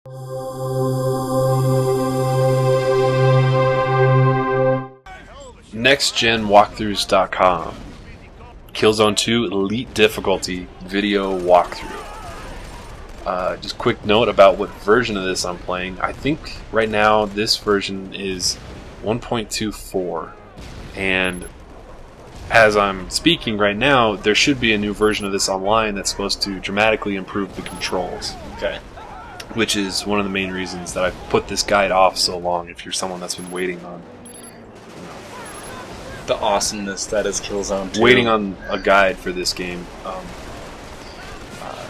NextGenWalkthroughs.com. Killzone 2 Elite Difficulty Video Walkthrough. Just quick note about what version of this I'm playing. I think right now this version is 1.24, and as I'm speaking right now, there should be a new version of this online that's supposed to dramatically improve the controls. Okay. Which is one of the main reasons that I put this guide off so long, if you're someone that's been waiting on the awesomeness that is Killzone 2. Waiting on a guide for this game.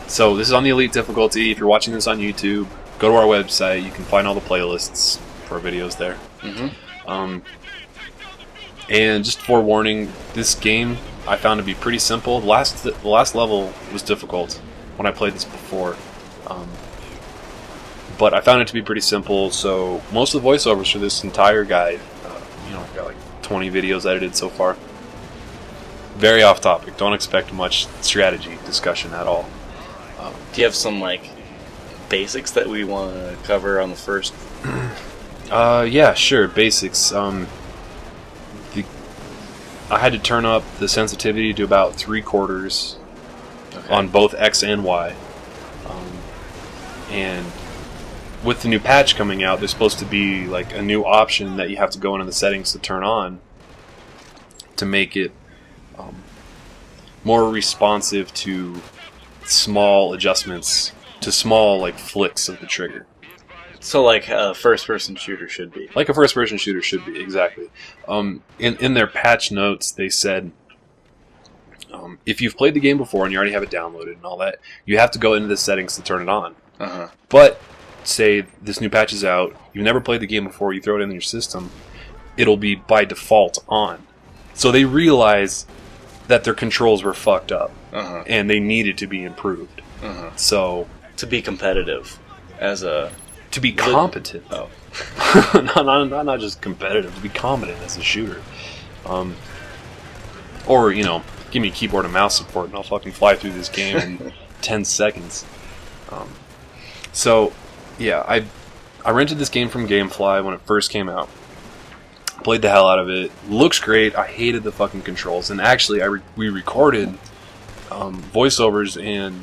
So this is on the Elite difficulty. If you're watching this on YouTube, go to our website. You can find all the playlists for our videos there. And just forewarning, this game I found to be pretty simple. The last level was difficult when I played this before. But I found it to be pretty simple, so most of the voiceovers for this entire guide, I've got like 20 videos edited so far. Very off topic. Don't expect much strategy discussion at all. Do you have some basics that we want to cover on the first? Yeah, sure. Basics. I had to turn up the sensitivity to about 3/4 on both X and Y. And with the new patch coming out, there's supposed to be like a new option that you have to go into the settings to turn on to make it more responsive to small adjustments, to small flicks of the trigger. So like a first-person shooter should be. Like a first-person shooter should be, exactly. In their patch notes, they said if you've played the game before and you already have it downloaded and all that, you have to go into the settings to turn it on. But say this new patch is out, you've never played the game before, you throw it in your system, it'll be by default on. So they realize that their controls were fucked up, and they needed to be improved. So to be competitive, to be competent. not just competitive, to be competent as a shooter. Or give me keyboard and mouse support, and I'll fucking fly through this game in 10 seconds. So yeah, I rented this game from GameFly when it first came out. Played the hell out of it. Looks great. I hated the fucking controls. And actually, we recorded voiceovers and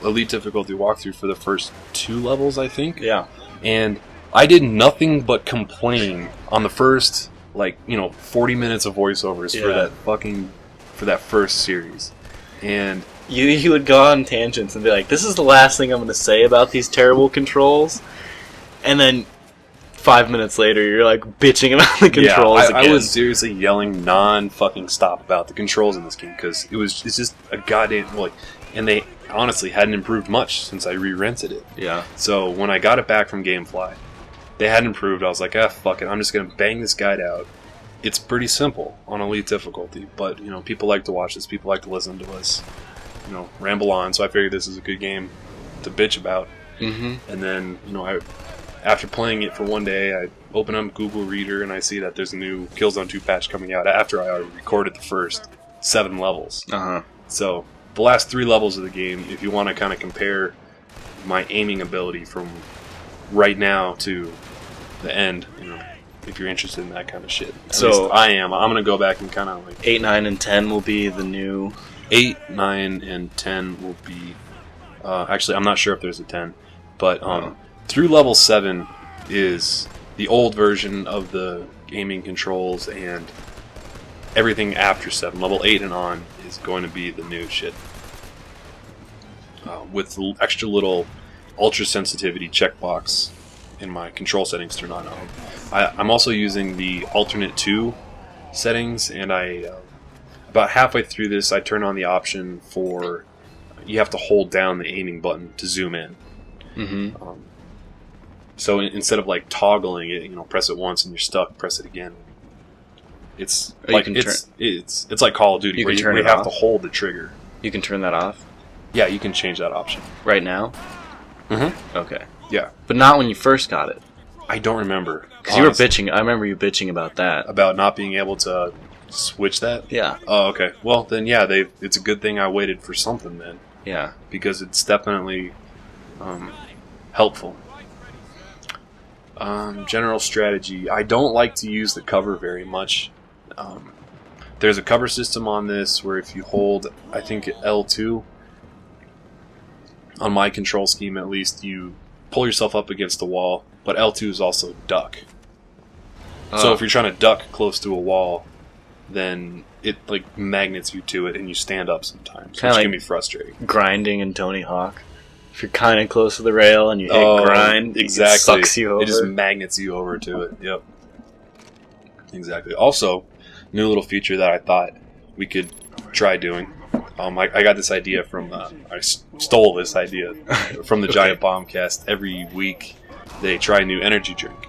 Elite difficulty walkthrough for the first 2 levels, I think. Yeah. And I did nothing but complain on the first 40 minutes of voiceovers for that first series. And you would go on tangents and be like, "This is the last thing I'm going to say about these terrible controls," and then 5 minutes later, you're bitching about the controls again. I was seriously yelling non-fucking stop about the controls in this game because it's just a goddamn and they honestly hadn't improved much since I re-rented it. Yeah. So when I got it back from GameFly, they hadn't improved. I was like, fuck it, I'm just gonna bang this guide out. It's pretty simple on Elite difficulty, but people like to watch this. People like to listen to us, ramble on. So I figured this is a good game to bitch about. And then after playing it for one day, I open up Google Reader and I see that there's a new Killzone 2 patch coming out after I already recorded the first 7 levels. So the last 3 levels of the game, if you want to kind of compare my aiming ability from right now to the end, if you're interested in that kind of shit. At least I am. I'm going to go back and kind of 8, 9, and 10 will be the new... 8, 9, and 10 will be... actually, I'm not sure if there's a 10. But through level 7 is the old version of the aiming controls, and everything after 7, level 8 and on, is going to be the new shit. With the extra little ultra sensitivity checkbox in my control settings turned on. I'm also using the alternate 2 settings, and about halfway through this, I turn on the option for you have to hold down the aiming button to zoom in. So instead of toggling it, press it once and you're stuck, press it again. It's it's like Call of Duty where you have to hold the trigger. You can turn that off? Yeah, you can change that option. Right now? Okay. Yeah. But not when you first got it. I don't remember. Because you were bitching. I remember you bitching about that. About not being able to switch that? Yeah. Oh, okay. Well, then, yeah, it's a good thing I waited for something then. Yeah. Because it's definitely helpful. General strategy. I don't like to use the cover very much. There's a cover system on this where if you hold, I think, L2, on my control scheme at least, you pull yourself up against the wall, but L2 is also duck. So if you're trying to duck close to a wall, then it like magnets you to it and you stand up sometimes, Kinda which like can be frustrating. grinding in Tony Hawk. If you're kind of close to the rail and you hit grind, exactly. it sucks you over. It just magnets you over to it. Yep. Exactly. Also, new little feature that I thought we could try doing. I got this idea from I stole this idea from the Giant Bombcast. Every week they try a new energy drink.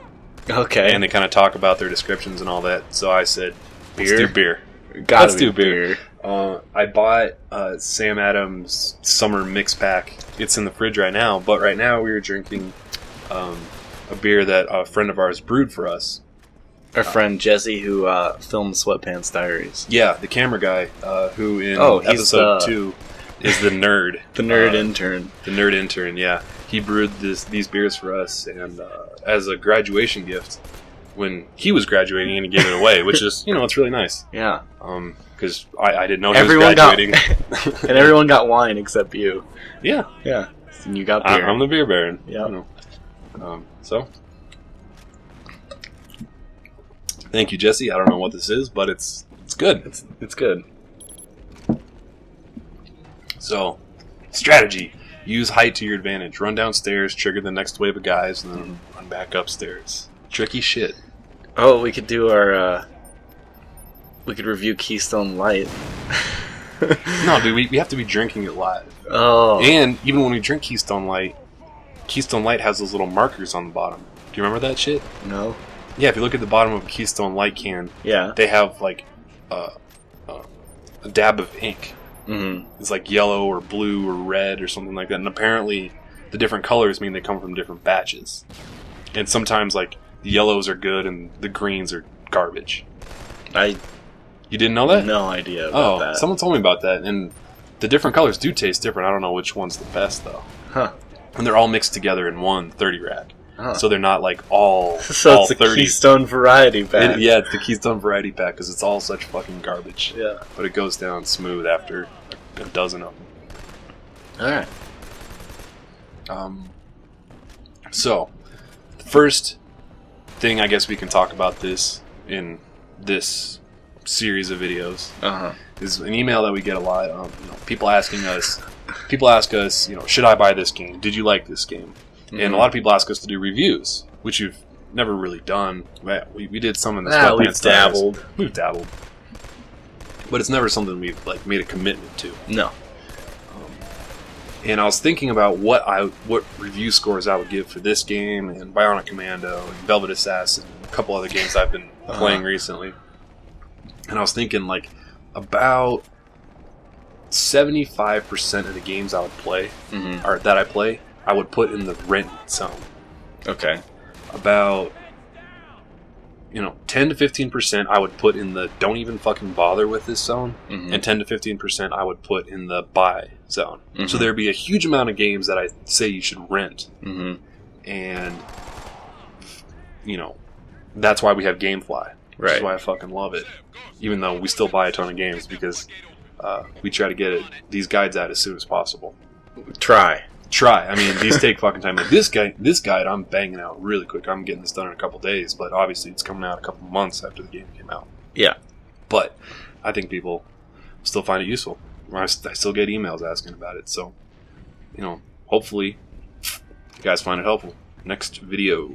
Okay. And they kind of talk about their descriptions and all that. So I said, Beer? let's do beer. Let's do beer. I bought Sam Adams Summer Mix Pack. It's in the fridge right now. But right now we were drinking a beer that a friend of ours brewed for us. Our friend Jesse, who filmed Sweatpants Diaries. Yeah, the camera guy who in he's episode 2 is the nerd. The nerd intern. The nerd intern, yeah. He brewed these beers for us, and as a graduation gift, when he was graduating, and he gave it away, which is, it's really nice. Yeah. Because I didn't know he was graduating. And everyone got wine except you. Yeah. Yeah. And you got beer. I'm the beer baron. Yeah. So, thank you, Jesse. I don't know what this is, but it's good. It's good. So, strategy. Use height to your advantage. Run downstairs, trigger the next wave of guys, and then run back upstairs. Tricky shit. Oh, we could do our... we could review Keystone Light. No, dude, we have to be drinking it live. Oh. And even when we drink Keystone Light has those little markers on the bottom. Do you remember that shit? No. Yeah, if you look at the bottom of a Keystone Light can, yeah, they have like a dab of ink. Mm-hmm. It's like yellow or blue or red or something like that. And apparently the different colors mean they come from different batches. And sometimes like the yellows are good and the greens are garbage. You didn't know that? No idea about that. Someone told me about that. And the different colors do taste different. I don't know which one's the best though. Huh. And they're all mixed together in one 30 rack. Huh. So they're not like all so all it's a 30. Keystone variety pack. Yeah, it's the Keystone variety pack because it's all such fucking garbage. Yeah. But it goes down smooth after a dozen of them. Alright. So, the first thing I guess we can talk about in this series of videos is an email that we get a lot. People ask us, should I buy this game? Did you like this game? Mm-hmm. And a lot of people ask us to do reviews, which you've never really done. We did some in the Sweatpants. We've dabbled. But it's never something we've like made a commitment to. No. And I was thinking about what review scores I would give for this game and Bionic Commando and Velvet Assassin and a couple other games I've been playing recently. And I was thinking like about 75% of the games I would play or that I play, I would put in the rent zone. Okay. About 10 to 15% I would put in the don't even fucking bother with this zone, and 10 to 15% I would put in the buy zone. So there'd be a huge amount of games that I say you should rent, and that's why we have GameFly, which is why I fucking love it. Even though we still buy a ton of games because we try to get these guides out as soon as possible. Try. I mean, these take fucking time. Like this guide, I'm banging out really quick. I'm getting this done in a couple days, but obviously it's coming out a couple months after the game came out. Yeah. But I think people still find it useful. I still get emails asking about it. So, hopefully you guys find it helpful. Next video.